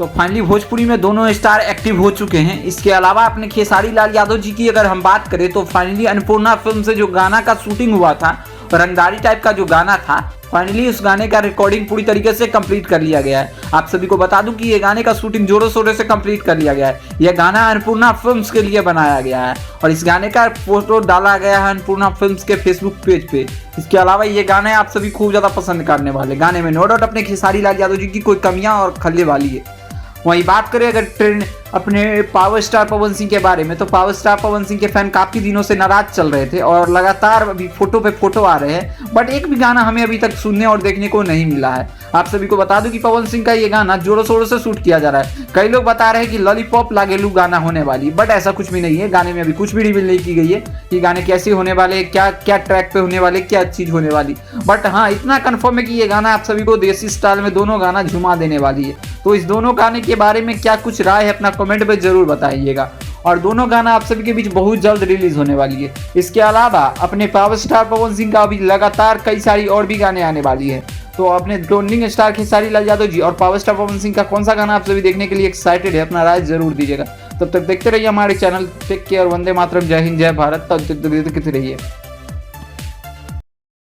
तो फाइनली भोजपुरी में दोनों स्टार एक्टिव हो चुके हैं। इसके अलावा अपने खेसारी लाल यादव जी की अगर हम बात करें तो फाइनली अन्नपूर्णा फिल्म से जो गाना का शूटिंग हुआ था, रंगदारी टाइप का जो गाना था, फाइनली उस गाने का रिकॉर्डिंग पूरी तरीके से कंप्लीट कर लिया गया है। आप सभी को बता दूं कि ये गाने का शूटिंग जोरों शोरों से कंप्लीट कर लिया गया है। यह गाना अन्नपूर्णा फिल्म्स के लिए बनाया गया है और इस गाने का फोटो डाला गया है अन्नपूर्णा फिल्म्स के फेसबुक पेज पे। इसके अलावा ये गाने आप सभी खूब ज्यादा पसंद करने वाले। गाने में नो डाउट अपने खेसारी लाल यादव जी की कोई कमियां और खल्ले वाली है। वहीं बात करें अगर ट्रेंड अपने पावर स्टार पवन सिंह के बारे में, तो पावर स्टार पवन सिंह के फैन काफी दिनों से नाराज चल रहे थे और लगातार अभी फोटो पे फोटो आ रहे हैं, बट एक भी गाना हमें अभी तक सुनने और देखने को नहीं मिला है। आप सभी को बता दूं कि पवन सिंह का ये गाना जोरों शोरों से शूट किया जा रहा है। कई लोग बता रहे हैं कि लॉलीपॉप लागेलू गाना होने वाली, बट ऐसा कुछ भी नहीं है। गाने में अभी कुछ भी रिवील नहीं की गई है कि गाने कैसे होने वाले, क्या क्या ट्रैक पे होने वाले, क्या चीज होने वाली। बट हाँ, इतना कंफर्म है कि ये गाना आप सभी को देसी स्टाइल में दोनों गाना झुमा देने वाली है। तो इस दोनों गाने के बारे में क्या कुछ राय है अपना कमेंट में जरूर बताइएगा। और दोनों गाना आप सभी के बीच बहुत जल्द रिलीज होने वाली है। इसके अलावा अपने पावर स्टार पवन सिंह का अभी लगातार कई सारी और भी गाने आने वाली है। तो अपने ट्रेंडिंग स्टार खेसारी लाल यादव जी और पावर स्टार पवन सिंह का कौन सा गाना आप सभी देखने के लिए एक्साइटेड है, अपना राय जरूर दीजिएगा। तब तक देखते रहिए हमारे channel. Take care, Vande Mataram, जय हिंद, जय भारत। तब तक देखते रहिए।